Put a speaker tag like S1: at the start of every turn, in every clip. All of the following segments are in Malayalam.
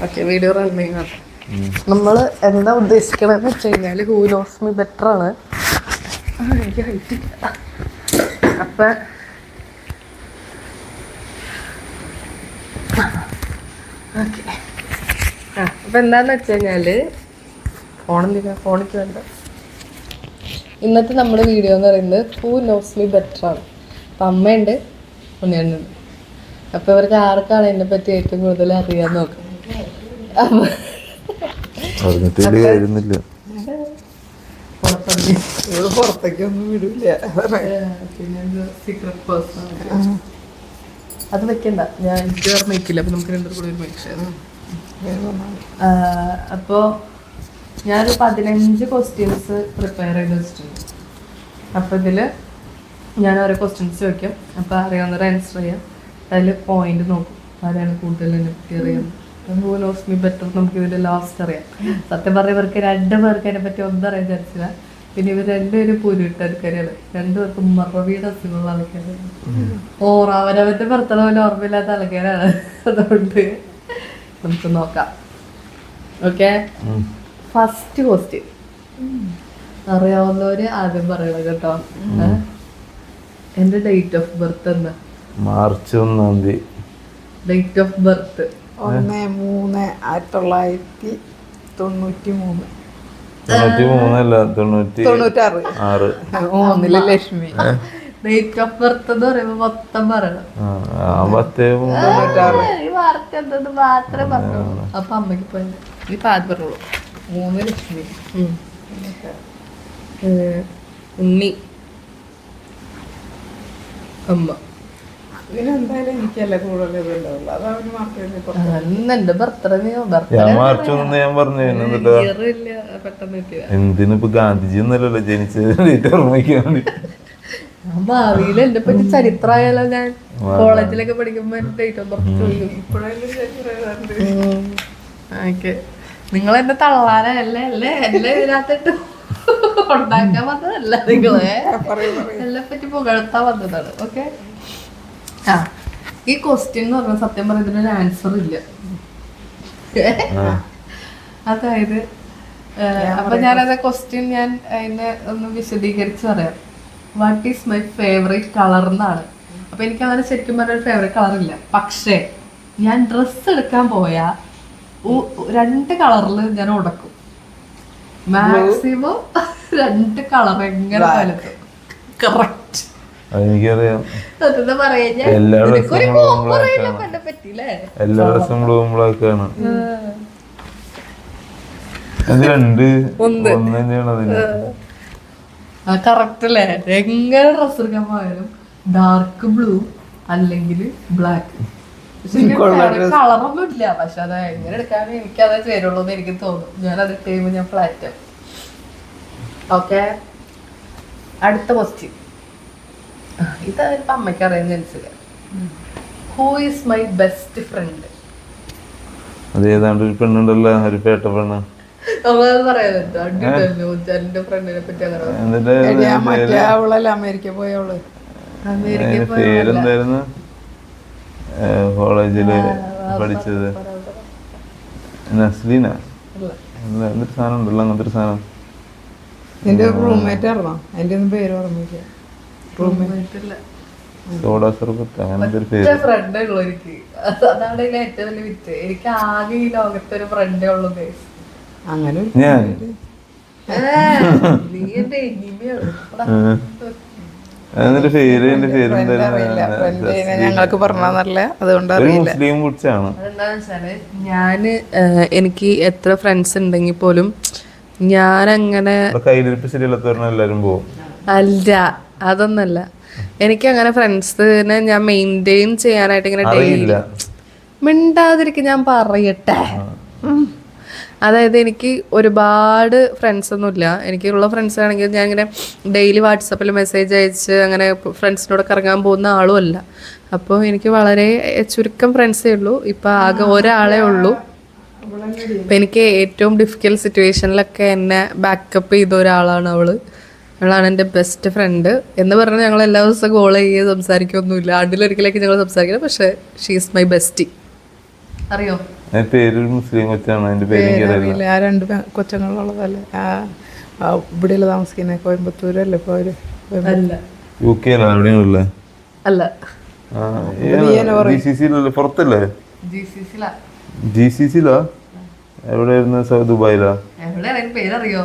S1: ഓക്കെ വീഡിയോ റണ്ണിങ് ആണ്. നമ്മൾ എന്താ ഉദ്ദേശിക്കണമെന്ന് വെച്ച് കഴിഞ്ഞാൽ ഹൂ നോസ് മീ ബെറ്റർ ആണ്. എനിക്ക് ഹൈറ്റ് അപ്പം ഓക്കെ അപ്പം എന്താന്ന് വെച്ച് കഴിഞ്ഞാൽ ഫോണിക്ക് വേണ്ട ഇന്നത്തെ നമ്മുടെ വീഡിയോ എന്ന് പറയുന്നത് ഹൂ നോസ് മീ ബെറ്റർ ആണ്. അപ്പം അമ്മയുണ്ട്, ഉണ്ണിയുണ്ട്. അപ്പം ഇവർക്ക് ആർക്കാണ് എന്നെ പറ്റി ഏറ്റവും കൂടുതൽ അറിയാൻ നോക്കാം. പുറത്തേക്കൊന്നും വിടില്ല, സീക്രട്ട് പേഴ്സൺ. അത് വെക്കണ്ട, ഞാൻ എനിക്ക് വേറെ മേക്കില്ല. അപ്പം നമുക്ക് രണ്ടു കൂടി ഒരു മേക്ക്. അപ്പോൾ ഞാനൊരു 15 ക്വസ്റ്റ്യൻസ് പ്രിപ്പയർ ചെയ്ത് വെച്ചിട്ടുണ്ട്. അപ്പോൾ ഇതിൽ ഞാൻ ഓരോ ക്വസ്റ്റ്യൻസ് വയ്ക്കും. അപ്പോൾ അറിയാവുന്നവരെ ആൻസർ ചെയ്യാം. അതിൽ പോയിന്റ് നോക്കും, ആരാണ് കൂടുതൽ എന്നെ പറ്റി അറിയാം. ഹൂ നോസ് മീ ബെറ്റർ നമുക്ക് ഇതിൻ്റെ ലാസ്റ്റ് അറിയാം. സത്യം പറഞ്ഞ ഇവർക്ക് 2 പേർക്ക് അതിനെ പറ്റി ഒന്നും അറിയാൻ വിചാരിച്ചില്ല. പിന്നെ ഇവർ 2 പേരും പൂരിട്ട ആൾക്കാരാണ്. 2 പേർക്കും മറവിയുടെ അസുഖമുള്ള ആൾക്കാരാണ്. അവരവൻ്റെ ഭർത്താവ് പോലെ ഓർമ്മയില്ലാത്ത ആൾക്കാരാണ്. അതുകൊണ്ട് നമുക്ക് നോക്കാം. ഓക്കെ, ഫസ്റ്റ് ക്വസ്റ്റ്യൻ അറിയാവുന്നവര് ആദ്യം പറയണം കേട്ടോ. എന്റെ ഡേറ്റ് ഓഫ് ബർത്ത് എന്താ?
S2: March 1
S1: date of birth
S3: 1/3/1993.
S2: 93
S3: Lakshmi.
S1: Date of birth എന്ന് പറയുമ്പോ മൊത്തം പറയണം. ഈ വാർത്ത എന്തെന്ന് മാത്രമേ പറഞ്ഞോളൂ. അപ്പൊ അമ്മയ്ക്ക് പോയത് ഈ പാത് പറഞ്ഞോളൂ. 3 ലക്ഷ്മി. ഉണ്ണി, അമ്മ.
S3: ഇതിനെന്തായാലും എനിക്കല്ല കൂടുതൽ ഇതുണ്ടാവുള്ളൂ. അത് അവന് മാത്രമേ
S1: എന്റെ ബർത്ത്ഡേ പെട്ടെന്ന്
S2: എന്തിനിപ്പോ ഗാന്ധിജി ഒന്നല്ലല്ലോ ജനിച്ചത് ഓർമ്മിക്കാൻ വേണ്ടി.
S1: ഭാവിയിൽ എന്നെ പറ്റി ചരിത്രമായാലോ. ഞാൻ കോളേജിലൊക്കെ പഠിക്കുമ്പോ ഡേറ്റ് ഓഫ് ബർത്ത് ചോദിക്കും. ഓക്കെ, നിങ്ങൾ എന്നെ തള്ളാനല്ലേ അല്ലേ എല്ലാം ഇതിനകത്തിട്ട് ഉണ്ടാക്കാൻ വന്നതല്ല. നിങ്ങളെ എല്ലാം പറ്റി പുകഴ്ത്താൻ വന്നതാണ്. ഓക്കെ, ഈ ക്വസ്റ്റ്യൻ എന്ന് പറഞ്ഞാൽ സത്യം പറഞ്ഞ ഇതിനൊരു ആൻസർ ഇല്ല. അതായത് അപ്പൊ ഞാനത് ക്വസ്റ്റ്യൻ ഞാൻ അതിനെ ഒന്ന് വിശദീകരിച്ച് പറയാം. What is my favourite colour എന്നാണ്. അപ്പൊ എനിക്ക് അങ്ങനെ ശരിക്കും പറഞ്ഞ ഒരു ഫേവറേറ്റ് കളർ ഇല്ല. പക്ഷേ ഞാൻ ഡ്രസ്സ് എടുക്കാൻ പോയാൽ 2 കളറിൽ ഞാൻ ഉടക്കും. മാക്സിമം 2 കളർ എങ്ങനെ പലത്തും. കറക്റ്റ്,
S2: എനിക്കറിയാം. എല്ലാ ദിവസവും ബ്ലൂം ബ്ലാക്ക് ആണ്.
S1: കറക്റ്റ് അല്ലേ? എങ്ങനെ ഡ്രസ് എടുക്കാൻ പോയാലും ഡാർക്ക് ബ്ലൂ അല്ലെങ്കിൽ ബ്ലാക്ക്. കളറൊന്നും ഇല്ല, പക്ഷെ അത് എങ്ങനെ എടുക്കാനും എനിക്കതേ ചേരുള്ളൂ എന്ന് എനിക്ക് തോന്നും. ഞാൻ അത് കഴിയുമ്പോൾ ഞാൻ ഫ്ലാറ്റ് ആവും. ഓക്കെ, അടുത്ത ക്വസ്റ്റ്യൻ. ഇതായിട്ട് അമ്മയ്ക്ക് അറിയാൻ ജനിച്ചില്ല. Who is my best friend?
S2: അത് ഏതാണ്ട് ഒരു പെണ്ണുണ്ടല്ലോ, ഒരു പേട്ട പെണ്ണ്.
S3: അമേരിക്ക പോയവള്.
S2: പേരെന്തായിരുന്നു? കോളേജില് പഠിച്ചത് നസ്ലീന. എന്തൊരു സാധനം ഉണ്ടല്ലോ, അങ്ങനത്തെ ഒരു സാധനം.
S3: എന്റെ റൂംമേറ്റ് ആയിരുന്നോ? എന്റെ ഒന്നും പേര് ഓർമ്മയില്ല.
S2: സോഡ സർബത്ത് അങ്ങനത്തെ ഒരു പേര്.
S1: ഫ്രണ്ടേ ഉള്ളൂ എനിക്ക്. അതാണ് ഏറ്റവും വലിയ വിറ്റ്. എനിക്ക് ആകെ ഈ ലോകത്തെ ഒരു ഫ്രണ്ടേ ഉള്ളൂ.
S3: അങ്ങനെ
S2: ഞാൻ
S1: നീ എന്റെ എനിമയാണ്.
S2: അതിന്റെ പേര്
S3: ഞങ്ങൾക്ക് പറഞ്ഞല്ല, അതുകൊണ്ട്
S2: മുസ്ലിം കുറിച്ചാണ്.
S1: അതെന്താന്ന് വെച്ചാല് എനിക്ക് എത്ര ഫ്രണ്ട്സ് ഉണ്ടെങ്കിൽ പോലും ഞാനങ്ങനെ
S2: കയ്യിലിരിപ്പ് ശരിയല്ലാത്തവരണം എല്ലാരും പോകും.
S1: അല്ല, അതൊന്നല്ല. എനിക്ക് അങ്ങനെ ഫ്രണ്ട്സിനെ ഞാൻ മെയിൻറ്റെയിൻ ചെയ്യാനായിട്ട് ഇങ്ങനെ ഡെയിലി മിണ്ടാതിരിക്കും. ഞാൻ പറയട്ടെ, അതായത് എനിക്ക് ഒരുപാട് ഫ്രണ്ട്സ് ഒന്നുമില്ല. എനിക്കുള്ള ഫ്രണ്ട്സ് ആണെങ്കിൽ ഞാൻ ഇങ്ങനെ ഡെയിലി വാട്സപ്പിൽ മെസ്സേജ് അയച്ച് അങ്ങനെ ഫ്രണ്ട്സിനോടൊക്കെ ഇറങ്ങാൻ പോകുന്ന ആളും അല്ല. അപ്പോൾ എനിക്ക് വളരെ ചുരുക്കം ഫ്രണ്ട്സേ ഉള്ളൂ. ഇപ്പം ആകെ ഒരാളേ ഉള്ളൂ. അപ്പം എനിക്ക് ഏറ്റവും ഡിഫിക്കൽട്ട് സിറ്റുവേഷനിലൊക്കെ എന്നെ ബാക്കപ്പ് ചെയ്ത ഒരാളാണ് അവളാണ് എൻ്റെ ബെസ്റ്റ് ഫ്രണ്ട് എന്ന് പറഞ്ഞാൽ ഞങ്ങൾ എല്ലാ ദിവസവും കോൾ ചെയ്യുകയും സംസാരിക്കുകയൊന്നുമില്ല. ആണ്ടിലൊരിക്കലേക്ക് ഞങ്ങൾ സംസാരിക്കണം, പക്ഷേ ഷീ ഈസ് മൈ ബെസ്റ്റി. അറിയോ?
S2: അതിന്റെ പേരൊരു മുസ്ലിം കൊച്ചാണ്, അതിന്റെ പേര് എനിക്കറിയില്ല.
S3: അറിയില്ല. ആ രണ്ട് കൊച്ചങ്ങളുള്ളതല്ലേ ഇവിടെയല്ലേ താമസിക്കുന്നത്? കോയമ്പത്തൂരല്ലേ ഇപ്പോൾ അവര്?
S1: അല്ല
S2: UK എവിടെയാണല്ലേ?
S1: അല്ല
S2: GCC പുറത്തല്ലേ?
S1: GCC-ലാ.
S2: GCC-ലാ? എവിടെയായിരുന്നു? ദുബായിലാ?
S1: എവിടെയാണ് അതിന്റെ പേരറിയോ?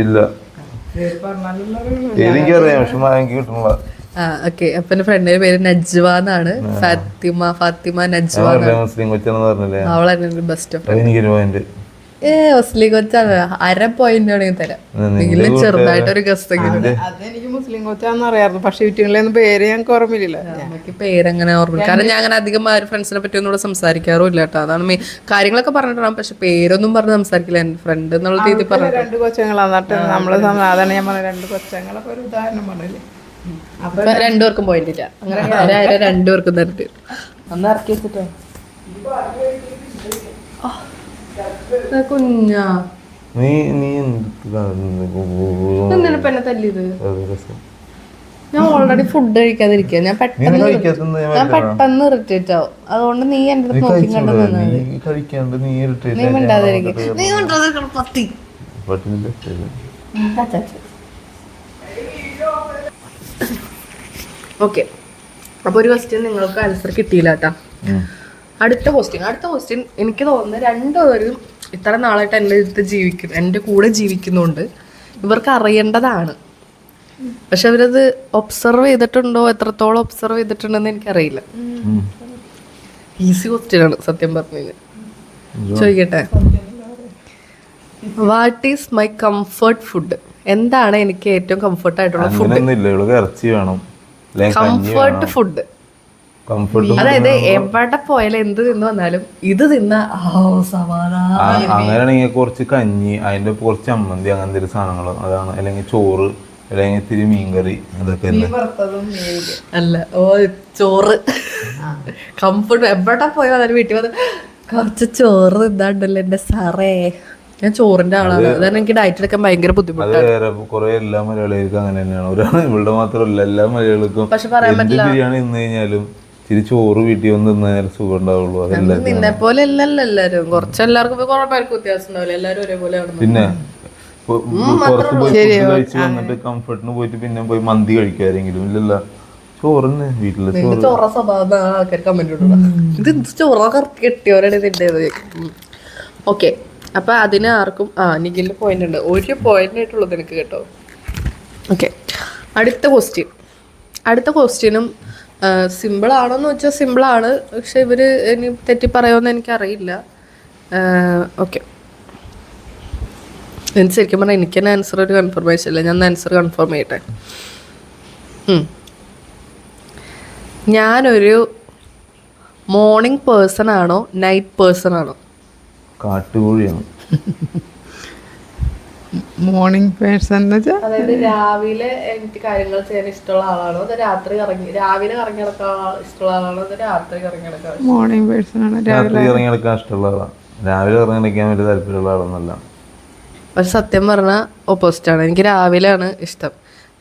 S2: ഇല്ല, എനിക്കറിയാം പക്ഷെ എനിക്ക് കിട്ടണില്ല.
S1: ഓക്കെ. അപ്പൊ എന്റെ ഫ്രണ്ടിന്റെ പേര് നജ്വ എന്നാണ്. ഫാത്തിമ നജ്വ.
S2: മുസ്ലിം കൊച്ചാണെന്ന് പറഞ്ഞില്ലേ?
S1: അവളാണ് ബെസ്റ്റ് ഫ്രണ്ട്.
S2: എനിക്കൊരു പോയിന്റ്.
S1: മുസ്ലിം കൊച്ചാണ്. 1/2 പോയിന്റ് ആണെങ്കിൽ തരാം. നിങ്ങൾ ചെറുതായിട്ടൊരു ഗസ്റ്റെങ്കിലും.
S3: അതെനിക്ക് മുസ്ലിം കൊച്ചാന്ന് അറിയാമായിരുന്നു, പക്ഷെ വീട്ടുകളിലൊന്നും പേര് ഞങ്ങൾക്ക് ഓർമ്മയില്ല.
S1: എനിക്ക് പേരെങ്ങനെ ഓർമ്മ, കാരണം ഞാൻ അങ്ങനെ അധികം ഫ്രണ്ട്സിനെ പറ്റി ഒന്നും ഇവിടെ സംസാരിക്കാറുമില്ല കേട്ടോ. അതാണ് കാര്യങ്ങളൊക്കെ പറഞ്ഞിട്ടുണ്ടാവും, പക്ഷെ പേരൊന്നും പറഞ്ഞ് സംസാരിക്കില്ല. എന്റെ ഫ്രണ്ട് എന്നുള്ള രീതി പറഞ്ഞു.
S3: രണ്ട് കൊച്ചങ്ങളാണ് നട്ട് നമ്മള് സാധാരണ ഞാൻ പറഞ്ഞ രണ്ട് കൊച്ചങ്ങളൊക്കെ ഒരു ഉദാഹരണം പറഞ്ഞില്ലേ.
S1: അപ്പൊ രണ്ടുപേർക്കും പോയിന്റ് ഇല്ല. അങ്ങനെ രണ്ടുപേർക്കും തരട്ട് ഒന്ന് ഇറക്കി വെച്ചിട്ടോ. കുഞ്ഞാ
S2: നീ
S1: എന്തിനാ പെണ്ണെ തല്ലിയത്? ഞാൻ ഓൾറെഡി ഫുഡ് കഴിക്കാതിരിക്കുക. ഞാൻ പെട്ടെന്ന് ഇറിറ്റേറ്റ് ആവും. അതുകൊണ്ട് നീ എന്റെ അടുത്ത് നോക്കി കണ്ടു നീ മിണ്ടാതിരിക്കും. നീ മിണ്ടാതിരിക്കണം പത്തി. ഓക്കെ, അപ്പൊ ഒരു ക്വസ്റ്റ്യൻ നിങ്ങൾക്ക് ആൻസർ കിട്ടിയില്ല കേട്ടാ. അടുത്ത ക്വസ്റ്റ്യൻ എനിക്ക് തോന്നുന്നു രണ്ടുപേരും ഇത്ര നാളായിട്ട് എൻ്റെ കൂടെ ജീവിക്കുന്നുണ്ട്, ഇവർക്ക് അറിയേണ്ടതാണ്. പക്ഷെ അവരത് ഒബ്സർവ് ചെയ്തിട്ടുണ്ടോ, എത്രത്തോളം ഒബ്സർവ് ചെയ്തിട്ടുണ്ടെന്ന് എനിക്കറിയില്ല. ഈസി ക്വസ്റ്റ്യൻ ആണ് സത്യം പറഞ്ഞു. ചോദിക്കട്ടെ, what is my comfort food? എന്താണ് എനിക്ക് ഏറ്റവും കംഫർട്ട് ആയിട്ടുള്ള ഫുഡ്?
S2: ഇറച്ചി വേണം.
S1: കംഫർട്ട് ഫുഡ്, അതായത് എവിടെ പോയാലും എന്ത് തിന്നു വന്നാലും ഇത് തിന്ന
S2: അങ്ങനെയാണെങ്കിൽ കുറച്ച് കഞ്ഞി, അതിന്റെ കുറച്ച് ചമ്മന്തി, അങ്ങനത്തെ സാധനങ്ങൾ അതാണ്. അല്ലെങ്കിൽ ചോറ്, അല്ലെങ്കിൽ ഇത്തിരി മീൻകറി, അതൊക്കെ
S1: അല്ല. ഓ ചോറ് കംഫർട്ട്. എവിടെ പോയി വന്നാലും വീട്ടിൽ വന്ന് കുറച്ച് ചോറ് തിന്നാണ്ടല്ലോ എന്റെ സാറേ. ഞാൻ ചോറിന്റെ ആളാണ്, അതാണ് എനിക്ക് ഡയറ്റ് എടുക്കാൻ ഭയങ്കര ബുദ്ധിമുട്ടാണ്.
S2: കുറെ എല്ലാ മലയാളികൾക്കും അങ്ങനെ തന്നെയാണ്. ഒരാണ് ഇവിടെ മാത്രമല്ല, എല്ലാ മലയാളികൾക്കും ബിരിയാണി തിന്നു കഴിഞ്ഞാലും ഇച്ചിരി ചോറ് വീട്ടിൽ വന്ന് തിന്നാലും സുഖം ഉണ്ടാവുള്ളൂ. അതെല്ലാം
S1: നിന്നെ പോലെ അല്ലല്ലോ എല്ലാരും, കുറച്ചെല്ലാവർക്കും കുറെ പേർക്ക് വ്യത്യാസം ഉണ്ടാവില്ല, എല്ലാരും ഒരേപോലെ.
S2: പിന്നെ പുറത്ത് പോയി ഫുഡ് കഴിച്ച് വന്നിട്ട് കംഫർട്ടിന് പോയിട്ട് പിന്നെ പോയി മന്തി കഴിക്കുക ആരെങ്കിലും? ഇല്ലല്ല, ചോറിന് വീട്ടില്
S1: ചോറ സ്വഭാവം ആൾക്കാർ കമന്റ് ഇത് ചോറ കെട്ടിയവരാണ് ഇതിൻ്റെ. ഓക്കെ, അപ്പൊ അതിന് ആർക്കും നിഖിലിന് പോയിന്റ് ഉണ്ട്. ഒരു പോയിന്റ് ആയിട്ടുള്ളത് എനിക്ക് കേട്ടോ. ഓക്കെ, അടുത്ത ക്വസ്റ്റ്യനും സിമ്പിൾ ആണോന്ന് വെച്ചാൽ സിമ്പിളാണ്, പക്ഷെ ഇവര് ഇനി തെറ്റി പറയുമെന്ന് എനിക്കറിയില്ല. ഓക്കെ, എനിക്ക് ശരിക്കും പറഞ്ഞാൽ എനിക്ക് തന്നെ ആൻസർ ഒരു കൺഫർമേഷൻ ഇല്ല. ഞാൻ ആൻസർ കൺഫേം ചെയ്യട്ടെ. ഞാനൊരു മോർണിംഗ് പേഴ്സൺ ആണോ നൈറ്റ് പേഴ്സൺ ആണോ?
S2: കാട്ടുകോഴിയാണ്.
S3: മോർണിംഗ് പേഴ്സൺ എന്ന് വെച്ചാൽ
S1: അതായത് രാവിലെ എനിക്ക് കാര്യങ്ങൾ ചെയ്യാൻ ഇഷ്ടമുള്ള ആളാണോ, അത് രാവിലെ കറങ്ങി നടക്കാൻ ഇഷ്ടമുള്ള ആളാണോ, അത് രാത്രി കറങ്ങി നടക്കാൻ?
S3: മോർണിംഗ് പേഴ്സൺ ആണ്.
S2: രാത്രി ഇറങ്ങി നടക്കാൻ ഇഷ്ടമുള്ള ആളാണ്. രാവിലെ ഇറങ്ങി നടക്കാൻ വലിയ താല്പര്യമുള്ള ആളൊന്നല്ല.
S1: പക്ഷെ സത്യം പറഞ്ഞാൽ ഓപ്പോസിറ്റ് ആണ്. എനിക്ക് രാവിലെയാണ് ഇഷ്ടം.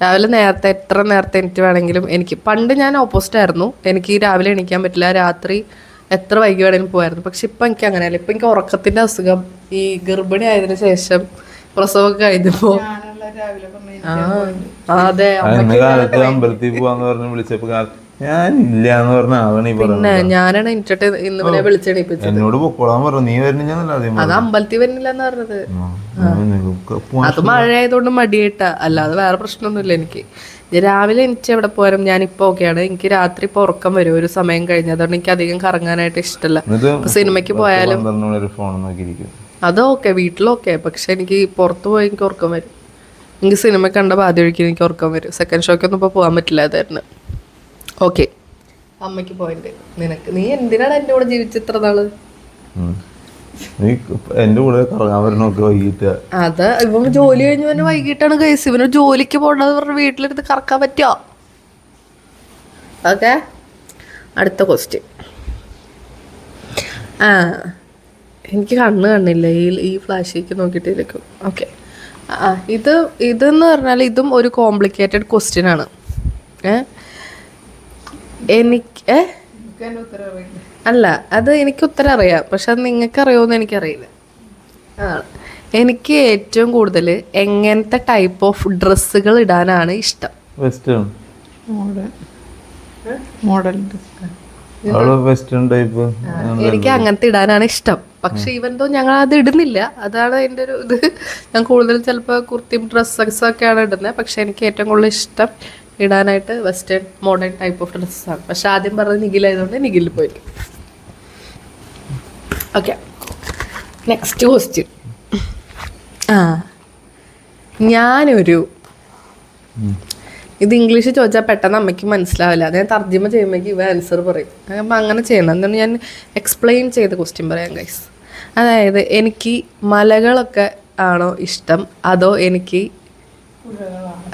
S1: രാവിലെ നേരത്തെ, എത്ര നേരത്തെ എനിക്ക് വേണമെങ്കിലും. എനിക്ക് പണ്ട് ഞാൻ ഓപ്പോസിറ്റ് ആയിരുന്നു. എനിക്ക് രാവിലെ എണീക്കാൻ പറ്റില്ല, രാത്രി എത്ര വൈകി വേണമെങ്കിലും പോയായിരുന്നു. പക്ഷെ ഇപ്പം എനിക്ക് അങ്ങനെയല്ല. ഇപ്പം എനിക്ക് ഉറക്കത്തിൻ്റെ അസുഖം, ഈ ഗർഭിണി ആയതിനു ശേഷം പ്രസവമൊക്കെ കഴിഞ്ഞപ്പോ അതെ
S2: കാലത്ത് അമ്പലത്തിൽ പോവാന്ന് പറഞ്ഞ് വിളിച്ചപ്പോ ഞാൻ ഇല്ലാന്ന് പറഞ്ഞ ആളാണ് ഈ പറഞ്ഞത്.
S1: പിന്നെ ഞാനാണ് ഇന്നലെ വിളിച്ചെണീപ്പിച്ചത്.
S2: എന്നോട് പൊക്കോളാൻ പറഞ്ഞു, നീ വരുന്നില്ല.
S1: അത് അമ്പലത്തിൽ വരുന്നില്ല എന്ന് പറഞ്ഞത്. അത് മഴ ആയതുകൊണ്ട് മടിയായിട്ടാ, അല്ലാതെ വേറെ പ്രശ്നമൊന്നുമില്ല. എനിക്ക് രാവിലെ എനിക്ക് എവിടെ പോയാലും ഞാനിപ്പോ ഓക്കെയാണ്. എനിക്ക് രാത്രി ഇപ്പൊ ഉറക്കം വരും ഒരു സമയം കഴിഞ്ഞ്. അതുകൊണ്ട് എനിക്ക് അധികം കറങ്ങാനായിട്ട് ഇഷ്ടമല്ല. സിനിമയ്ക്ക് പോയാലും അത് ഓക്കെ, വീട്ടിലൊക്കെ. പക്ഷെ എനിക്ക് പുറത്ത് പോയി എനിക്ക് ഉറക്കം വരും. എനിക്ക് സിനിമ കണ്ട ആദ്യം ഒഴിക്കും എനിക്ക് ഉറക്കം വരും. സെക്കൻഡ് ഷോക്കൊന്നും ഇപ്പോൾ പോകാൻ പറ്റില്ല അതായിരുന്നു. ഓക്കെ, അമ്മയ്ക്ക് പോയിന്റ്. നീ എന്തിനാണ് എൻ്റെ കൂടെ ജീവിച്ചിത്ര നാള്?
S2: എന്റെ കൂടെ കറങ്ങാൻ വരണൊക്കെ വൈകിട്ട്.
S1: അത് ഇവൻ ജോലി കഴിഞ്ഞ് തന്നെ വൈകിട്ടാണ് കേസ്. ഇവന് ജോലിക്ക് പോകേണ്ടത് പറഞ്ഞ് വീട്ടിലെടുത്ത് കറക്കാൻ പറ്റുമോ? ഓക്കെ, അടുത്ത ക്വസ്റ്റ്യൻ. എനിക്ക് കണ്ണില്ല ഈ ഫ്ലാഷിലേക്ക് നോക്കിയിട്ടേക്കും. ഓക്കെ, ഇതെന്ന് പറഞ്ഞാൽ ഇതും ഒരു കോംപ്ലിക്കേറ്റഡ് ക്വസ്റ്റ്യൻ ആണ്. എനിക്ക് അല്ല, അത് എനിക്ക് ഉത്തരം അറിയാം, പക്ഷെ അത് നിങ്ങൾക്ക് അറിയുമെന്ന് എനിക്കറിയില്ല. അതാണ് എനിക്ക് ഏറ്റവും കൂടുതൽ എങ്ങനത്തെ ടൈപ്പ് ഓഫ് ഡ്രസ്സുകൾ ഇടാനാണ് ഇഷ്ടം.
S2: Western
S3: model model
S2: western type
S1: എനിക്ക് അങ്ങനത്തെ ഇടാനാണ് ഇഷ്ടം. പക്ഷെ ഇവൻ തോ ഞങ്ങൾ അത് ഇടുന്നില്ല, അതാണ് എൻ്റെ ഒരു ഇത്. ഞാൻ കൂടുതൽ ചിലപ്പോൾ കുർത്തിയും ഡ്രസ്സൊക്കെയാണ് ഇടുന്നത്. പക്ഷെ എനിക്ക് ഏറ്റവും കൂടുതൽ ഇഷ്ടം ഇടാനായിട്ട് വെസ്റ്റേൺ മോഡേൺ ടൈപ്പ് ഓഫ് ഡ്രസ്സാണ്. പക്ഷെ ആദ്യം പറഞ്ഞത് നിഖിലായതുകൊണ്ട് നിഖിലിൽ പോയിട്ട്. Okay, next question. ഞാനൊരു ഇത് ഇംഗ്ലീഷ് ചോദിച്ചാൽ പെട്ടെന്ന് അമ്മയ്ക്ക് മനസ്സിലാവില്ല. അത് ഞാൻ തർജ്ജിമ ചെയ്യുമ്പോഴേക്ക് ഇവ ആൻസർ പറയും. അപ്പം അങ്ങനെ ചെയ്യണം. എന്താണ് ഞാൻ എക്സ്പ്ലെയിൻ ചെയ്ത ക്വസ്റ്റ്യൻ പറയാം ഗൈസ്. അതായത് എനിക്ക് മലകളൊക്കെ ആണോ ഇഷ്ടം, അതോ എനിക്ക്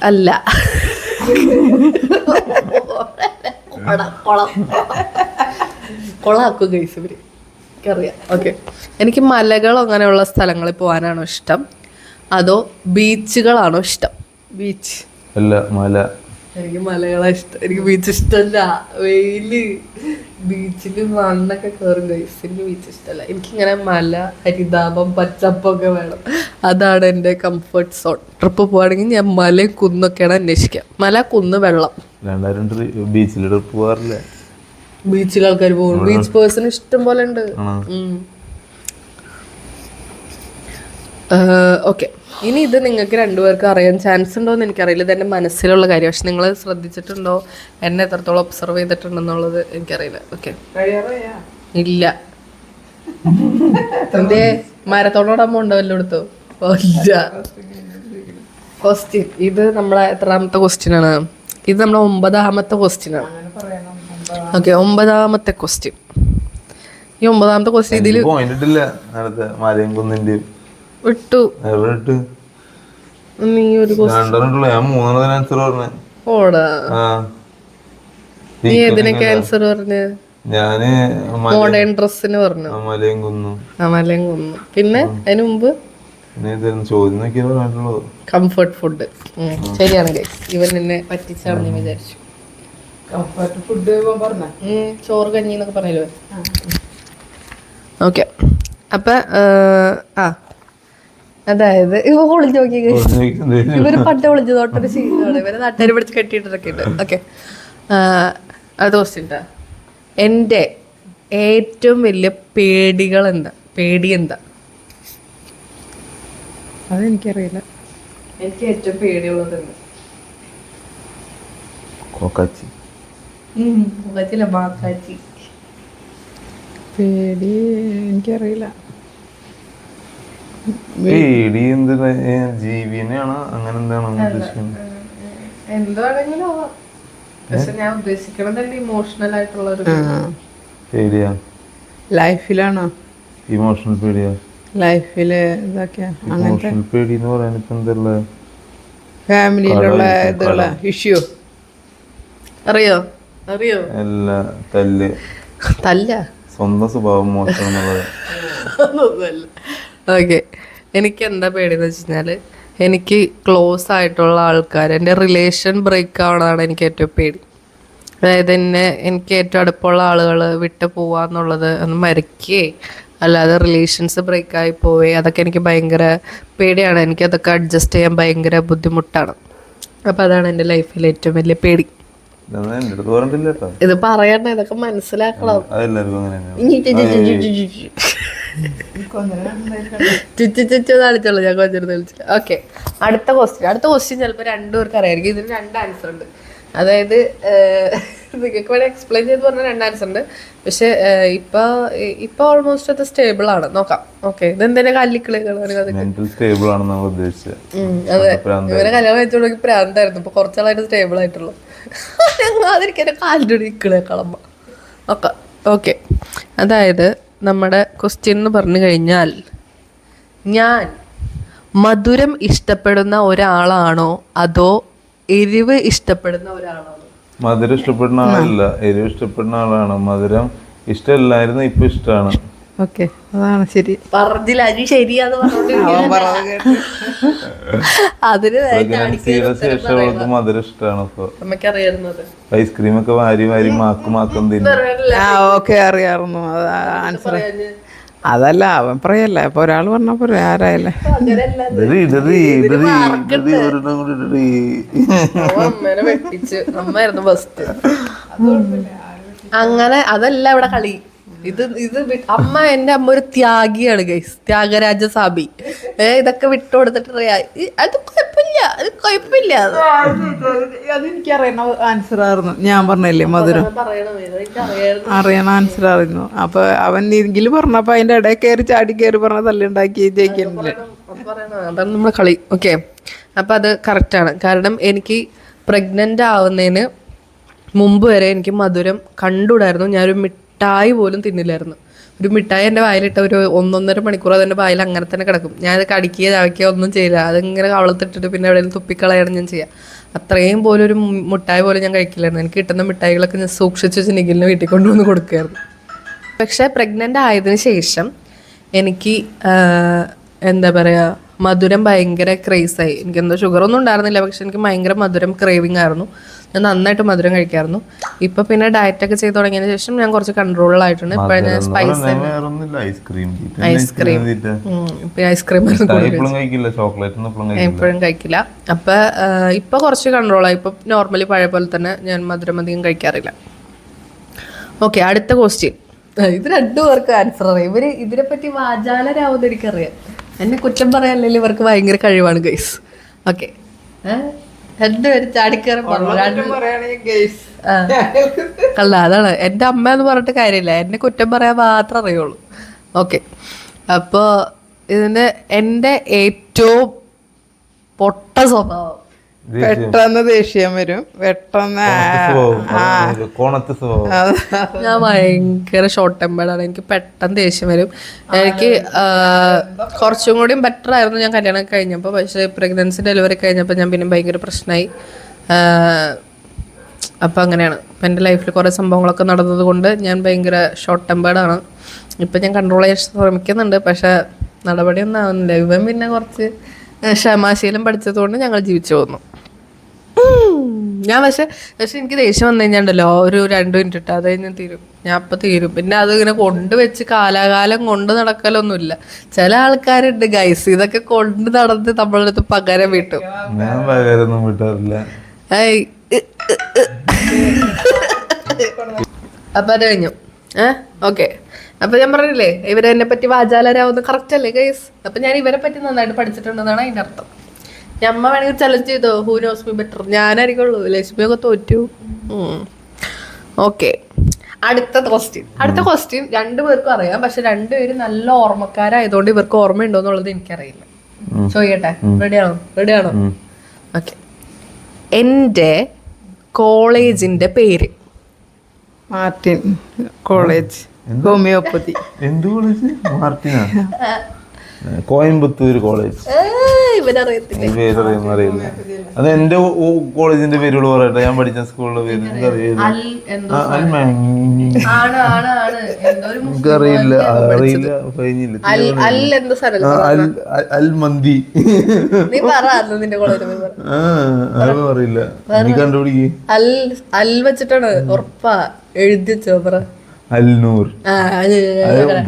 S1: അല്ല കൊളാക്കും ഗൈസ് ഇവര്, എനിക്കറിയാം. ഓക്കെ, എനിക്ക് മലകൾ അങ്ങനെയുള്ള സ്ഥലങ്ങളിൽ പോകാനാണോ ഇഷ്ടം, അതോ ബീച്ചുകളാണോ ഇഷ്ടം? ബീച്ച്
S2: അല്ല, മല.
S1: എനിക്ക് മലകളാ ഇഷ്ടം. എനിക്ക് ബീച്ച് ഇഷ്ടമല്ല. വെയില്, ബീച്ചിൽ മണ്ണൊക്കെ കയറും ഗൈസ്. എനിക്ക് ബീച്ച് ഇഷ്ടമല്ല. എനിക്കിങ്ങനെ മല, ഹരിതാപം, പച്ചപ്പൊക്കെ വേണം. അതാണ് എൻ്റെ കംഫർട്ട് സോൺ. ട്രിപ്പ് പോവുകയാണെങ്കിൽ ഞാൻ മലയും കുന്നൊക്കെയാണ് അന്വേഷിക്കുക. മല, കുന്ന്, വെള്ളം.
S2: ബീച്ചിൽ ട്രിപ്പ് പോകാറില്ല.
S1: ബീച്ചിൽ ആൾക്കാർ പോകും. ബീച്ച് പേഴ്സൺ ഇഷ്ടം പോലെ ഉണ്ട്. ഓക്കെ, ഇനി ഇത് നിങ്ങൾക്ക് രണ്ടുപേർക്കും അറിയാൻ ചാൻസ് ഉണ്ടോ എന്ന് എനിക്കറിയില്ല. ഇത് എൻ്റെ മനസ്സിലുള്ള കാര്യം. പക്ഷെ നിങ്ങൾ ശ്രദ്ധിച്ചിട്ടുണ്ടോ, എന്നെ എത്രത്തോളം ഒബ്സർവ് ചെയ്തിട്ടുണ്ടെന്നുള്ളത് എനിക്കറിയില്ല. ഓക്കെ, ഇല്ല. എന്തേ മരത്തോടൊപ്പം ഉണ്ടോ വല്ലതും എടുത്തോ? ഇല്ല. ക്വസ്റ്റ്യൻ ഇത് നമ്മളെ എത്രാമത്തെ ക്വസ്റ്റ്യൻ ആണ്? ഇത് നമ്മളെ 9ാമത്തെ ക്വസ്റ്റ്യൻ ആണ്. ഓക്കെ, 9ാമത്തെ ക്വസ്റ്റ്യൻ. ഈ 9ാമത്തെ ക്വസ്റ്റ്യൻ ഇതിൽ വിട്ടു. നീ ഒരു നീ ഏതിനൊക്കെ ആൻസർ പറഞ്ഞു?
S2: ഞാന്
S1: മോഡേൺ ഡ്രസ്സിന് പറഞ്ഞു.
S2: മലയും കുന്നും.
S1: പിന്നെ അതിന് മുമ്പ് കംഫർട്ട് ഫുഡ്. ശരിയാണ് ഗൈസ്, ഇവൻ എന്നെ പറ്റിച്ചാണെന്ന് ഞാൻ വിചാരിച്ചു.
S3: ഫുഡ് പറഞ്ഞ
S1: ചോറ് കഞ്ഞി എന്നൊക്കെ പറഞ്ഞല്ലോ. ഓക്കെ, അപ്പൊ അതായത് ഇവ ഒളിച്ചു നോക്കി. ഇവര് പണ്ട് ഒളിച്ചു തോട്ടൊരു ശീലമാണ്. ഇവരെ നാട്ടുകാർ പിടിച്ച് കെട്ടിയിട്ടൊക്കെ ഉണ്ട്. ഓക്കെ, അത് ക്വസ്റ്റ്യൻ. എൻ്റെ ഏറ്റവും വലിയ പേടി എന്താ?
S3: അതെനിക്കറിയില്ല.
S1: എനിക്ക് ഏറ്റവും പേടിയുള്ളത് മാക്കാച്ചി.
S3: പേടി എനിക്കറിയില്ല.
S2: പേടി എന്തിനാ? ജീവിനെയാണോ അങ്ങനെ എന്താണോ
S1: എന്താണെങ്കിലും പക്ഷെ ഞാൻ ഉദ്ദേശിക്കണത് എന്റെ ഇമോഷണൽ ആയിട്ടുള്ള ഒരു
S2: പേടിയാ.
S3: ലൈഫിലാണോ?
S2: ഇമോഷണൽ പേടിയാ.
S3: ലൈഫില് ഇതൊക്കെയാ അങ്ങനത്തെ
S2: പേടി എന്ന് പറയാൻ ഇപ്പൊ എന്തുള്ള
S3: ഫാമിലിയിലുള്ള ഇതുള്ള ഇഷ്യൂ
S1: അറിയോ?
S2: അല്ല, തല്ല സ്വന്തം സ്വഭാവം മോശം എന്നുള്ളത്.
S1: ഓക്കെ, എനിക്ക് എന്താ പേടിയെന്ന് വെച്ച് കഴിഞ്ഞാല് എനിക്ക് ക്ലോസ് ആയിട്ടുള്ള ആൾക്കാർ, എൻ്റെ റിലേഷൻ ബ്രേക്ക് ആവണതാണ് എനിക്ക് ഏറ്റവും പേടി. അതായത് എനിക്ക് ഏറ്റവും അടുപ്പമുള്ള ആളുകൾ വിട്ട് പോവാന്നുള്ളത്, ഒന്ന് മരിക്കേ അല്ലാതെ റിലേഷൻസ് ബ്രേക്കായി പോവേ, അതൊക്കെ എനിക്ക് ഭയങ്കര പേടിയാണ്. എനിക്കതൊക്കെ അഡ്ജസ്റ്റ് ചെയ്യാൻ ഭയങ്കര ബുദ്ധിമുട്ടാണ്. അപ്പം അതാണ് എൻ്റെ ലൈഫിലെ ഏറ്റവും വലിയ പേടി. ഇത് പറയണ്ട, ഇതൊക്കെ മനസ്സിലാക്കണം. കാണിച്ചോളൂ, ഞാൻ കൊഞ്ചിരുന്ന് വിളിച്ചില്ല. ഓക്കെ, അടുത്ത ക്വസ്റ്റ്യൻ ചിലപ്പോൾ രണ്ടുപേർക്ക് അറിയായിരിക്കും. ഇതിന് 2 ആൻസർ ഉണ്ട്. അതായത് നിങ്ങൾക്ക് വേണ്ടി എക്സ്പ്ലെയിൻ ചെയ്ത് പറഞ്ഞ 2 ആൻസർ ഉണ്ട്. പക്ഷെ ഇപ്പൊ ഓൾമോസ്റ്റ് അത് സ്റ്റേബിൾ ആണ്. നോക്കാം. ഓക്കെ, ഇതെന്തിനാ കല്ലിക്കളി? അതെ, ഇവരെ കല്യാണം കഴിച്ചോണ്ടെങ്കിൽ പ്രാന്തായിരുന്നു. ഇപ്പൊ കുറച്ചാളായിട്ട് സ്റ്റേബിൾ ആയിട്ടുള്ളൂ. അതിരിക്കും കാലിൻ്റെ ഇക്കളെ കളമ്പ. ഓക്കെ, അതായത് നമ്മുടെ ക്വസ്റ്റ്യൻ എന്ന് പറഞ്ഞു കഴിഞ്ഞാൽ, ഞാൻ മധുരം ഇഷ്ടപ്പെടുന്ന ഒരാളാണോ അതോ എരിവ് ഇഷ്ടപ്പെടുന്ന ഒരാളാണോ?
S2: മധുരം ഇഷ്ടപ്പെടുന്ന ആളല്ല, എരിവ് ഇഷ്ടപ്പെടുന്ന ആളാണ്. മധുരം ഇഷ്ടമല്ലായിരുന്നു, ഇപ്പൊ ഇഷ്ടമാണ്.
S3: ഓക്കെ അതാണ് ശരി.
S1: പറഞ്ഞില്ല അത് ശരിയാന്ന്
S3: അവൻ പറഞ്ഞത് കേട്ട്.
S1: അതിന്
S2: പ്രഗ്നൻസിയുടെ ശേഷം അവൾക്ക് മധുരം ഇഷ്ടമാണ് ഇപ്പൊ.
S1: അമ്മയ്ക്കറിയായിരുന്നത്.
S2: ഐസ്ക്രീം ഒക്കെ വാരി വാരി മാക്കും തിന്നും.
S3: ആ ഓക്കെ അറിയാറുന്നു. അത് ആൻസർ അതല്ല അവൻ പറയല്ല. ഇപ്പൊ ഒരാൾ പറഞ്ഞപ്പോ ആരായല്ലേ
S1: അമ്മേനെ വെട്ടിച്ച് അമ്മയായിരുന്നു ഫസ്റ്റ്. അങ്ങനെ അതല്ല ഇവിടെ കളി. ഇത് അമ്മ എന്റെ അമ്മ ഒരു ത്യാഗിയാണ് ഗൈസ്, ത്യാഗരാജ സാബി. ഇതൊക്കെ വിട്ടുകൊടുത്തിട്ട് അത് കുഴപ്പമില്ല, അത് കുഴപ്പമില്ല.
S3: അതെനിക്കറിയണ ആൻസർ ആയിരുന്നു. ഞാൻ പറഞ്ഞില്ലേ മധുരം അറിയണ ആൻസർ ആയിരുന്നു. അപ്പൊ അവൻ എങ്കിലും പറഞ്ഞപ്പോ അതിന്റെ ഇടയിൽ കയറി ചാടി കയറി പറഞ്ഞ തല്ലുണ്ടാക്കി ജയിക്കുന്നില്ല.
S1: അതാണ് നമ്മുടെ കളി. ഓക്കെ, അപ്പൊ അത് കറക്റ്റാണ്. കാരണം എനിക്ക് പ്രഗ്നന്റ് ആവുന്നതിന് മുമ്പ് വരെ എനിക്ക് മധുരം കണ്ടുകൂടായിരുന്നു. ഞാനൊരു മിഠായി പോലും തിന്നില്ലായിരുന്നു. ഒരു മിഠായി എൻ്റെ വായിലിട്ട ഒരു 1.5 മണിക്കൂർ അതെൻ്റെ വായിൽ അങ്ങനെ തന്നെ കിടക്കും. ഞാനത് കടിക്കുകയോ ചവയ്ക്കുകയോ ഒന്നും ചെയ്യില്ല. അതിങ്ങനെ കവളത്തിട്ടിട്ട് പിന്നെ എവിടെയെങ്കിലും തുപ്പിക്കളയാണ് ഞാൻ ചെയ്യുക. അത്രയും പോലും ഒരു മിഠായി പോലും ഞാൻ കഴിക്കില്ലായിരുന്നു. എനിക്ക് കിട്ടുന്ന മിഠായികളൊക്കെ ഞാൻ സൂക്ഷിച്ച് വെച്ച് നിഖിലിനെ വീട്ടിൽ കൊണ്ടുവന്ന് കൊടുക്കുമായിരുന്നു. പക്ഷേ പ്രഗ്നൻ്റ് ആയതിനു ശേഷം എനിക്ക് എന്താ പറയുക, മധുരം ഭയങ്കര ക്രേസായി. എനിക്കെന്തോ ഷുഗറൊന്നും ഉണ്ടായിരുന്നില്ല, പക്ഷെ എനിക്ക് ഭയങ്കര മധുരം ക്രേവിങ് ആയിരുന്നു. ഞാൻ നന്നായിട്ട് മധുരം കഴിക്കായിരുന്നു. ഇപ്പൊ പിന്നെ ഡയറ്റൊക്കെ ചെയ്ത് തുടങ്ങിയതിന് ശേഷം ഞാൻ കുറച്ച് കൺട്രോളിലായിട്ടുണ്ട്. ഇപ്പൊ ഞാൻ സ്പൈസ് ഐസ്ക്രീം എപ്പോഴും കഴിക്കില്ല. അപ്പൊ ഇപ്പൊ കുറച്ച് കൺട്രോളായി. ഇപ്പൊ നോർമലി പഴയ പോലെ തന്നെ ഞാൻ മധുരം അധികം കഴിക്കാറില്ല. ഓക്കെ, അടുത്ത ക്വസ്റ്റ്യൻ. ഇത് രണ്ടുപേർക്ക് ആൻസർ അറിയാം. ഇവര് ഇതിനെപ്പറ്റി വാചാലരാവുന്ന എനിക്കറിയാം. എന്നെ കുറ്റം പറയാനല്ലേ ഇവർക്ക് ഭയങ്കര കഴിവാണ് ഗൈസ്. ഓക്കെ, രണ്ടുപേരും ചാടിക്കയറി കള്ള. അതാണ് എൻ്റെ അമ്മ എന്ന് പറഞ്ഞിട്ട് കാര്യമില്ല, എന്നെ കുറ്റം പറയാൻ മാത്രമേ അറിയുള്ളൂ. ഓക്കെ, അപ്പോൾ ഇതിന് എൻ്റെ ഏറ്റവും പൊട്ട സ്വഭാവം,
S3: പെട്ടെന്ന് ദേഷ്യം വരും, പെട്ടെന്ന്
S1: ഞാൻ ഭയങ്കര ഷോർട്ട് ടെമ്പേർഡാണ്. എനിക്ക് പെട്ടെന്ന് ദേഷ്യം വരും. എനിക്ക് കുറച്ചും കൂടി ബെറ്റർ ആയിരുന്നു ഞാൻ കല്യാണം കഴിഞ്ഞപ്പോൾ. പക്ഷേ പ്രഗ്നൻസി ഡെലിവറി കഴിഞ്ഞപ്പോൾ ഞാൻ പിന്നെ ഭയങ്കര പ്രശ്നമായി. അപ്പം അങ്ങനെയാണ്. അപ്പം എൻ്റെ ലൈഫിൽ കുറേ സംഭവങ്ങളൊക്കെ നടന്നത് കൊണ്ട് ഞാൻ ഭയങ്കര ഷോർട്ട് ടെമ്പേർഡാണ്. ഇപ്പം ഞാൻ കൺട്രോൾ ചെയ്യാൻ ശ്രമിക്കുന്നുണ്ട്, പക്ഷേ നടപടിയൊന്നും ആവുന്നില്ല. ഇവൻ പിന്നെ കുറച്ച് ക്ഷമാശീലം പഠിച്ചതുകൊണ്ട് ഞങ്ങൾ ജീവിച്ചു പോകുന്നു. ഞാൻ പക്ഷെ എനിക്ക് ദേഷ്യം വന്നു കഴിഞ്ഞാണ്ടല്ലോ ഒരു 2 മിനിറ്റ് ഇട്ട് അത് കഴിഞ്ഞ് തീരും. ഞാൻ അപ്പം തീരും. പിന്നെ അത് ഇങ്ങനെ കൊണ്ടുവച്ച് കാലാകാലം കൊണ്ട് നടക്കലൊന്നുമില്ല. ചില ആൾക്കാരുണ്ട് ഗൈസ്, ഇതൊക്കെ കൊണ്ട് നടന്ന് നമ്മളുടെ അടുത്ത് പകരം വീട്ടും.
S2: ഞാൻ പകരൊന്നും വീട്ടാറില്ല.
S1: അപ്പൊ അത് കഴിഞ്ഞു. ഓക്കെ, അപ്പൊ ഞാൻ പറഞ്ഞില്ലേ ഇവരെന്നെ പറ്റി വാചാലരാവുന്ന കറക്റ്റ് അല്ലേ ഗൈസ്? അപ്പൊ ഞാൻ ഇവരെ പറ്റി നന്നായിട്ട് പഠിച്ചിട്ടുണ്ടെന്നാണ് അതിന്റെ അർത്ഥം. അമ്മ വേണമെങ്കിൽ ചലഞ്ച് ചെയ്തോ, ഹൂ നോസ് മീ ബെറ്റർ. ഞാനായിരിക്കുള്ളൂ, ലക്ഷ്മിയൊക്കെ തോറ്റു. ഓക്കെ, അടുത്ത ക്വസ്റ്റ്യൻ രണ്ടുപേർക്കും അറിയാം, പക്ഷെ രണ്ടുപേരും നല്ല ഓർമ്മക്കാരായതുകൊണ്ട് ഇവർക്ക് ഓർമ്മയുണ്ടോ എന്നുള്ളത് എനിക്കറിയില്ല. ചോദിക്കട്ടെ, റെഡിയാണോ? ഓക്കെ, എൻ്റെ കോളേജിന്റെ പേര്
S3: മാർട്ടിൻ കോളേജ് ഹോമിയോപ്പതി.
S2: എന്ത് കോളേജ്? മാർട്ടിനാ? കോയമ്പത്തൂർ കോളേജ്. പേരറിയില്ല. അത് എന്റെ കോളേജിന്റെ പേരുകൾ പറയട്ടെ. ഞാൻ പഠിച്ച സ്കൂളിലെ പേര് എനിക്കറിയില്ല. കഴിഞ്ഞില്ല. അൽ മന്തി അറിയില്ല. നീ കണ്ടുപിടിക്ക്.
S1: അൽ വെച്ചിട്ടാണ് ഉറപ്പാ എഴുതി വെച്ചോ. പറ.
S2: അൽനൂർ.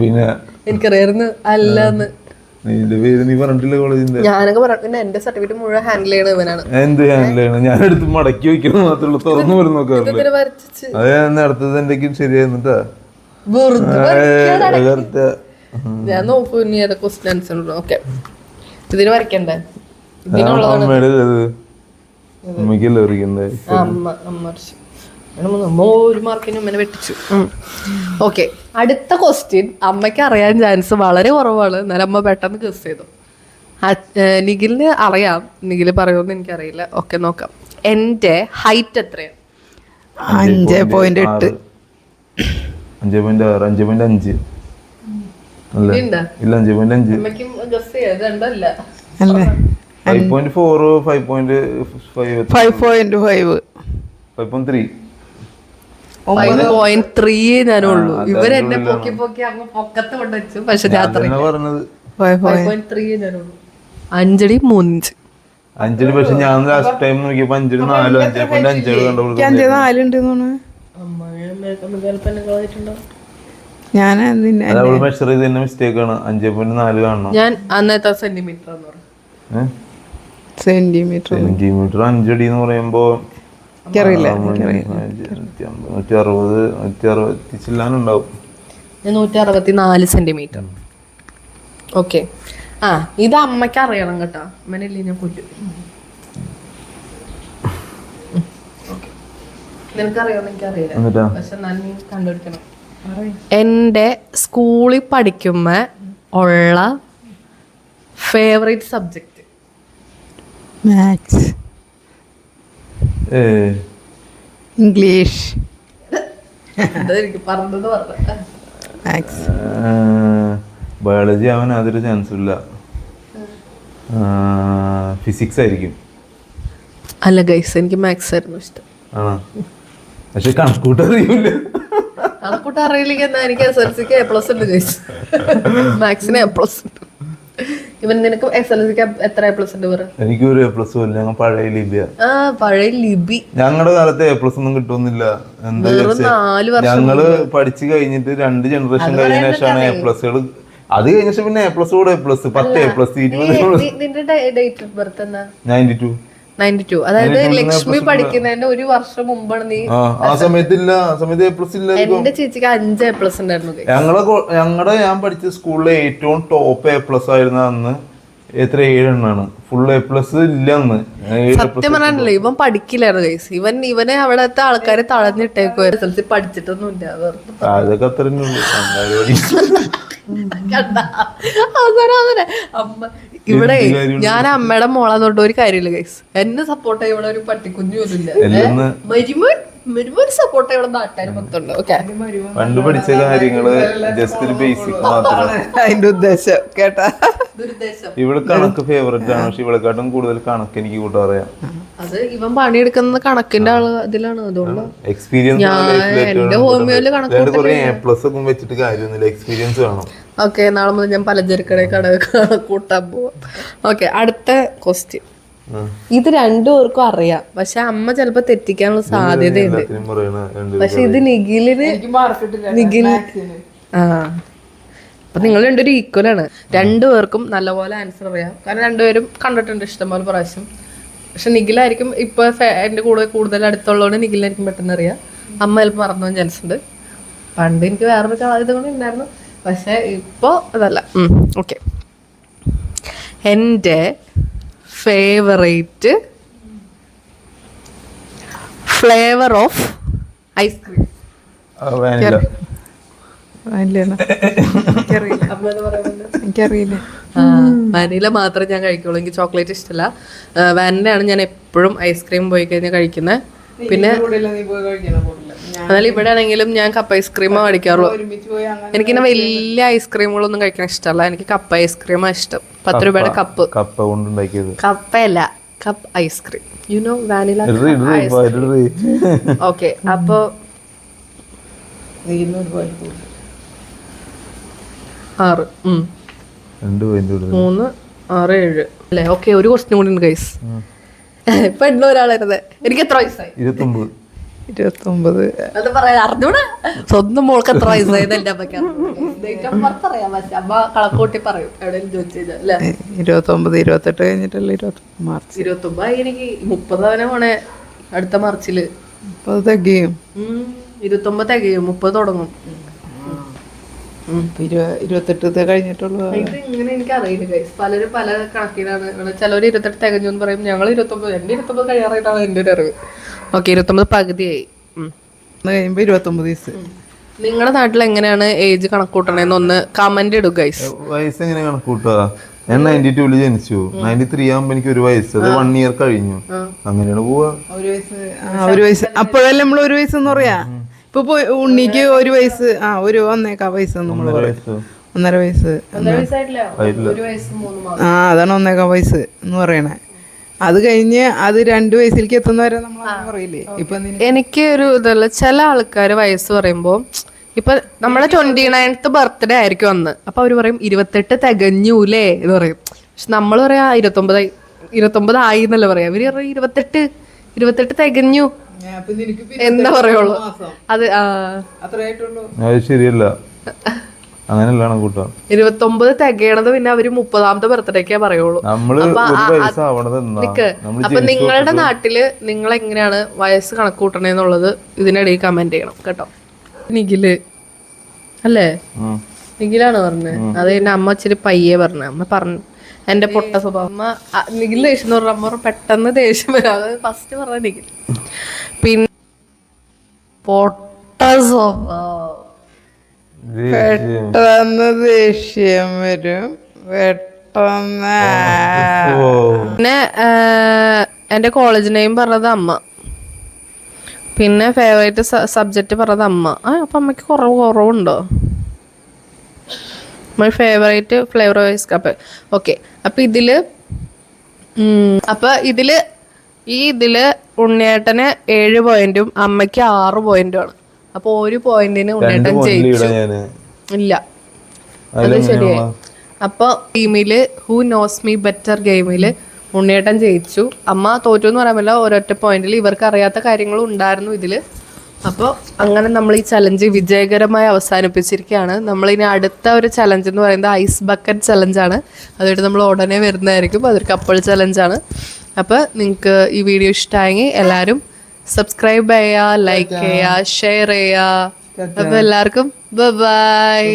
S2: പിന്നെ
S1: എനിക്കറിയായിരുന്നു അല്ലെന്ന്.
S2: നീ പറഞ്ഞിട്ടില്ല കോളേജിന്റെ?
S1: ഞാനൊക്കെ പറഞ്ഞു. എന്റെ സർട്ടിഫിക്കറ്റ് മുഴുവൻ ഹാൻഡിൽ ചെയ്യണ ഇവനാണ്.
S2: എന്ത് ഹാൻഡിൽ ചെയ്യണം? ഞാൻ എടുത്ത് മടക്കി വെക്കണം മാത്രമേ ഉള്ളൂ, തുറന്നു പോലും നോക്കാറില്ല. അത് ഞാൻ അടുത്തത് എന്തെങ്കിലും ശരിയായിരുന്നിട്ടാ
S1: ഞാൻ നോക്കൂ. ഇനി ഏതാ ക്വസ്റ്റ്യൻ ആൻസർ? ഓക്കെ, ഇതിന് വരയ്ക്കണ്ടേ?
S2: അമ്മയ്ക്കല്ലേ വരയ്ക്കണ്ടേ?
S1: അമ്മ ഒരു മാർക്കിന് അമ്മനെ വെട്ടിച്ചു. ഓക്കെ, അടുത്ത ക്വസ്റ്റ്യൻ അമ്മയ്ക്ക് അറിയാൻ ചാൻസ് വളരെ കുറവാണ്. എന്നാലും അമ്മ പെട്ടെന്ന് ഗസ് ചെയ്തു. നിഖിലിന് അറിയാം, നിഖിൽ പറയുമെന്ന് എനിക്കറിയില്ല. ഓക്കെ, നോക്കാം. എൻ്റെ ഹൈറ്റ് എത്രയാണ്?
S3: 5.8.
S2: 5.6. 5.5. അല്ല, ഇല്ല 5.5.
S1: അമ്മയ്ക്കും ഗസ് ചെയ്യാം. രണ്ടല്ല,
S2: 5.4, 5.5, 5.3.
S1: 5.3 ഞാനുള്ളൂ. ഇവരെന്നെ പൊക്കി പൊക്കി അങ്ങ് പൊക്കത്ത് കൊണ്ടുവച്ചു. പക്ഷെ ഞാൻ
S2: പറഞ്ഞത്
S1: 5.3 ഞാനുള്ളൂ. 5 3
S2: 5 പക്ഷെ ഞാൻ ലാസ്റ്റ് ടൈം നോക്കിയപ്പോ 5 4 5.5 കണ്ടു.
S3: 4 ഞാൻ
S2: മെഷർ ചെയ്ത് തന്നെ മിസ്റ്റേക്ക് ആണ്. 5.4 കാണണം.
S1: ഞാൻ അന്നത്തെ സെന്റിമീറ്റർ
S3: സെന്റിമീറ്റർ
S2: 5 അടി എന്ന് പറയുമ്പോ 160 ചില്ലാനുണ്ടാവും.
S1: 164 സെന്റിമീറ്റർ. ഓക്കെ. ആ ഇത് അമ്മയ്ക്ക് അറിയണം കേട്ടോ. അമ്മനല്ലേ ഞാൻ കൊല്ലും. നിനക്കറിയാം, എനിക്കറിയില്ല. പക്ഷെ ഞാൻ കണ്ടുപിടിക്കണം. എൻ്റെ സ്കൂളിൽ പഠിക്കുമ്പോ ഉള്ള ഫേവറേറ്റ് സബ്ജക്റ്റ്
S3: മാത്സ്, ഇംഗ്ലീഷ്.
S1: എനിക്ക് പറഞ്ഞത് പറഞ്ഞ
S2: ബയോളജി അവൻ അതൊരു ചാൻസ് ഇല്ല. ഫിസിക്സ് ആയിരിക്കും.
S1: അല്ല ഗൈസ്, എനിക്ക് മാത്സ് ആയിരുന്നു ഇഷ്ടം.
S2: ആണോ? പക്ഷെ കണക്കൂട്ട് അറിയില്ല.
S1: കണക്കൂട്ട് അറിയില്ലെങ്കിൽ എന്നാ എനിക്ക് SLCക്ക് A+ ഉണ്ട് ഗൈസ്. മാത്സിന് A+ ഉണ്ട്. ഇവൻ നിനക്ക് SLCക്ക് എത്ര A+ ഉണ്ട് പറ?
S2: എനിക്ക് ഒരു A+ ഇല്ല. ഞങ്ങൾ പഴയ ലിബിയ.
S1: പഴയ ലിബി.
S2: ഞങ്ങളുടെ കാലത്ത് A+ ഒന്നും കിട്ടുന്നില്ല. എന്താ ഞങ്ങള് പഠിച്ചു കഴിഞ്ഞിട്ട് 2 ജനറേഷൻ കഴിഞ്ഞ ശേഷമാണ് A+കൾ. അത് കഴിഞ്ഞ ശേഷം പിന്നെ A+ കൂടെ A+, 10 A+,
S1: നിന്റെ ഡേറ്റ് ഓഫ് ബർത്ത് എന്നാ?
S2: 92.
S1: അതായത് ലക്ഷ്മി പഠിക്കുന്നതിന്റെ ഒരു വർഷം മുമ്പാണ് നീ.
S2: ആ സമയത്തില്ല. ആ സമയത്ത് A+ ഇല്ല.
S1: എന്റെ ചേച്ചിക്ക് 5 A+ ഉണ്ടായിരുന്നു.
S2: ഞങ്ങളുടെ ഞാൻ പഠിച്ച സ്കൂളിലെ ഏറ്റവും ടോപ്പ് A+ ആയിരുന്ന അന്ന് എത്ര 7 എണ്ണാണ്. ഫുൾ A+ ഇല്ല അന്ന്.
S1: സത്യം പറയാനല്ലേ ഇവൻ പഠിക്കില്ലായിരുന്നു ഗൈസ്. ഇവനെ അവിടത്തെ ആൾക്കാര് തളഞ്ഞിട്ടേക്കോ. SLC പഠിച്ചിട്ടൊന്നും ഇല്ല.
S2: അതൊക്കെ അത്ര
S1: അമ്മ ഇവിടെ ഞാൻ അമ്മയുടെ മോളെ തൊട്ട് ഒരു കാര്യമില്ല ഗൈസ്. എന്നെ സപ്പോർട്ട് ചെയ്യാൻ ഇവിടെ ഒരു പട്ടിക്കുഞ്ഞു പോലില്ല. മരുമോൻ സപ്പോർട്ട് ഇവിടെ നാട്ടുകാർ മൊത്തമുണ്ട്. ഓക്കെ,
S2: പണ്ട് പഠിച്ച കാര്യങ്ങള് ജസ്റ്റ് ഒരു ബേസിക് മാത്രം.
S3: അതിന്റെ ഉദ്ദേശം കേട്ടാ.
S2: ഇവിടെ കണക്ക് ഫേവറേറ്റ് ആണ്. പക്ഷെ ഇവളെക്കാട്ടും കൂടുതൽ കണക്ക് എനിക്ക് കൂട്ടാ അറിയാം.
S1: അത് ഇവൻ പണിയെടുക്കുന്ന കണക്കിന്റെ ഇതിലാണ്. അതുകൊണ്ട്
S2: എക്സ്പീരിയൻസ്
S1: എന്റെ ഹോമിയോയില് കണക്ക്
S2: A+ വെച്ചിട്ട് കാര്യമൊന്നുമില്ല. എക്സ്പീരിയൻസ് വേണം.
S1: ഓക്കെ, നാളെ മുതൽ ഞാൻ പലചരക്കടയിൽ കൂട്ടാൻ പോവാം. ഓക്കെ, അടുത്ത ക്വസ്റ്റ്യൻ. ഇത് രണ്ടുപേർക്കും അറിയാം, പക്ഷെ അമ്മ ചിലപ്പോ തെറ്റിക്കാനുള്ള സാധ്യതയുണ്ട്. പക്ഷെ ഇത് നിഖിലിന് അപ്പൊ നിങ്ങൾ രണ്ടുപേരും ഈക്വൽ ആണ്. രണ്ടുപേർക്കും നല്ലപോലെ ആൻസർ അറിയാം. കാരണം രണ്ടുപേരും കണ്ടിട്ടുണ്ട് ഇഷ്ടംപോലെ പ്രാവശ്യം. പക്ഷെ നിഖിലായിരിക്കും ഇപ്പൊ എന്റെ കൂടെ കൂടുതൽ അടുത്തുള്ളതുകൊണ്ട് നിഖിലായിരിക്കും പെട്ടെന്ന് അറിയാം. അമ്മ ചിലപ്പോൾ മറന്നു പോകാൻ ചാൻസ് ഉണ്ട്. പണ്ട് എനിക്ക് വേറൊരു ഇത് കൂടെ ഉണ്ടായിരുന്നു, പക്ഷെ ഇപ്പൊ അതല്ല. ഓക്കെ, എൻ്റെ ഫേവറേറ്റ് ഫ്ലേവർ ഓഫ് ഐസ്ക്രീം
S3: എനിക്കറിയില്ല.
S1: വാനില മാത്രമേ ഞാൻ കഴിക്കുള്ളൂ. എനിക്ക് ചോക്ലേറ്റ് ഇഷ്ടമല്ല. വാനിലയാണ് ഞാൻ എപ്പോഴും ഐസ്ക്രീം പോയി കഴിഞ്ഞാൽ കഴിക്കുന്നത്. പിന്നെ എന്നാലും ഇവിടെ ആണെങ്കിലും ഞാൻ കപ്പ് ഐസ്ക്രീമോ കഴിക്കാറുള്ളൂ. എനിക്കിങ്ങനെ വലിയ ഐസ്ക്രീമുകളൊന്നും കഴിക്കാൻ ഇഷ്ടമല്ല. എനിക്ക് കപ്പ് ഐസ്ക്രീമാണ് ഇഷ്ടം. 10 രൂപയുടെ കപ്പയല്ല, cup ice cream. You know vanilla. Okay, അപ്പൊ 6 3 6 7 അല്ലേ? ഓക്കെ, ഒരു ക്വസ്റ്റ്യൻ കൂടി ഉണ്ട് ഗൈസ്. ഇപ്പൊ ഒരാളായിരുന്നത്. എനിക്ക് എത്ര വയസ്സായി?
S3: 29.
S1: അത് പറയാൻ അറിഞ്ഞൂടാ. സ്വന്തം മോൾക്ക് എത്ര വയസ്സായത് എന്റെ അമ്മയ്ക്ക് അറിയാം. പക്ഷെ അമ്മ കണക്കൂട്ടി പറയും എവിടെയെങ്കിലും ചോദിച്ചു കഴിഞ്ഞാൽ.
S3: 29 28 കഴിഞ്ഞിട്ടല്ലേ? മാർച്ച്
S1: 29 എനിക്ക് 30 പോണേ അടുത്ത മാർച്ചില്.
S3: 30 തികയും.
S1: 29 തികയും, 30 തുടങ്ങും.
S3: 28 കഴിഞ്ഞിട്ടുള്ളൂ.
S1: ഇത് ഇങ്ങനെ എനിക്ക് അറിയില്ല ഗൈസ്. പലരും പല കണക്കിനാണ്. ചിലവർ 28 തികഞ്ഞു എന്ന് പറയും. ഞങ്ങൾ 29. എന്റെ 29 കഴിയാറായിട്ടാണ് എന്റെ ഒരു അറിവ്. ഓക്കെ, 29 പകുതിയായി.
S3: കഴിയുമ്പോ 29 വയസ്സ്.
S1: നിങ്ങളുടെ നാട്ടിൽ എങ്ങനെയാണ് ഏജ് കണക്കൂട്ടണേന്ന് ഒന്ന് കമന്റ് ഇടുക ഗൈസ്.
S2: വയസ്സ് എങ്ങനെ കണക്കൂട്ടുക? ഞാൻ 92 ജനിച്ചു. 93 ആകുമ്പോ എനിക്ക് 1 വയസ്സ്. അത് 1 ഇയർ കഴിഞ്ഞു. അങ്ങനെയാണ് പോവാ.
S3: 1 വയസ്സ് അപ്പോഴല്ലേ നമ്മൾ 1 വയസ്സെന്ന് പറയാ. ഇപ്പൊ ഉണ്ണിക്ക് 1 വയസ്സ്. 1.25 വയസ്സ് നമ്മള് പറയും. 1.5 വയസ്സ്. അതാണ് 1.25 വയസ്സ് എന്ന് പറയണേ. അത് കഴിഞ്ഞ് അത് 2 വയസ്സിലേക്ക് എത്തുന്നവരെ നമ്മൾ പറയില്ലേ ഇപ്പൊ
S1: എനിക്ക് ഒരു ഇതല്ല, ചില ആൾക്കാർ വയസ്സ് പറയുമ്പോൾ ഇപ്പൊ നമ്മളെ 29th ബർത്ത്ഡേ ആയിരിക്കും അന്ന്, അപ്പൊ അവര് പറയും 28 തികഞ്ഞൂലേ എന്ന് പറയും. പക്ഷെ നമ്മൾ പറയാ 29 ആയി എന്നല്ലേ പറയാ, അവര് പറയും 28 തികഞ്ഞു എന്താ പറയുള്ളൂ. അത്
S2: അത് ശരിയല്ല, അങ്ങനെയല്ല കൂട്ടാ.
S1: 29 തികയണത് പിന്നെ അവര് 30ാമത്തെ ബർത്ത്ഡേക്കേ പറയുള്ളൂ. അപ്പൊ നിങ്ങളുടെ നാട്ടില് നിങ്ങൾ എങ്ങനെയാണ് വയസ്സ് കണക്ക് കൂട്ടണേന്നുള്ളത് ഇതിനിടയിൽ കമന്റ് ചെയ്യണം കേട്ടോ. നിഖില് അല്ലേ, നിഖിലാണ് പറഞ്ഞത്. അത് എന്റെ അമ്മ ഇച്ചിരി പയ്യെ പറഞ്ഞു. അമ്മ പറഞ്ഞു എന്റെ പൊട്ട സ്വഭാവം. അമ്മ നിഖിൽ ദേഷ്യം എന്ന് പറഞ്ഞ അമ്മ പെട്ടെന്ന് ദേഷ്യം വരും. അത് ഫസ്റ്റ് പറഞ്ഞ നിഖിൽ. പിന്നെ പൊട്ട സ്വഭാവം,
S3: പെട്ടെന്ന് ദേഷ്യം വരും, പെട്ടെന്ന്.
S1: പിന്നെ എന്റെ കോളേജ് നെയിം പറഞ്ഞത് അമ്മ, പിന്നെ ഫേവറേറ്റ് സബ്ജക്റ്റ് പറഞ്ഞത് അമ്മ. അപ്പൊ അമ്മയ്ക്ക് കുറവുണ്ടോ? My favourite flavour wise cup. Okay, അപ്പൊ ഇതില് ഇതില് ഉണ്ണിയേട്ടന് 7 പോയിന്റും അമ്മയ്ക്ക് 6 പോയിന്റും ആണ്. അപ്പൊ 1 പോയിന്റിന് ഉണ്ണിയേട്ടൻ ജയിച്ചു. ഇല്ല, അത് ശരിയായി. അപ്പൊ ടീമില് ഹൂ നോസ് മീ ബെറ്റർ ഗെയിമില് ഉണ്ണിയേട്ടൻ ജയിച്ചു. അമ്മ തോറ്റു എന്ന് പറയാൻ പറ്റില്ല, ഒരൊറ്റ പോയിന്റിൽ. ഇവർക്ക് അറിയാത്ത കാര്യങ്ങളും ഉണ്ടായിരുന്നു ഇതില്. അപ്പോൾ അങ്ങനെ നമ്മൾ ഈ ചലഞ്ച് വിജയകരമായി അവസാനിപ്പിച്ചിരിക്കുകയാണ്. നമ്മളിനി അടുത്ത ഒരു ചലഞ്ച് എന്ന് പറയുന്നത് ഐസ് ബക്കറ്റ് ചലഞ്ചാണ്. അതുകൊണ്ട് നമ്മൾ ഉടനെ വരുന്നതായിരിക്കും. അതൊരു കപ്പിൾ ചലഞ്ചാണ്. അപ്പോൾ നിങ്ങൾക്ക് ഈ വീഡിയോ ഇഷ്ടമായെങ്കിൽ എല്ലാവരും സബ്സ്ക്രൈബ് ചെയ്യുക, ലൈക്ക് ചെയ്യുക, ഷെയർ ചെയ്യുക. അപ്പോൾ എല്ലാവർക്കും ബൈ.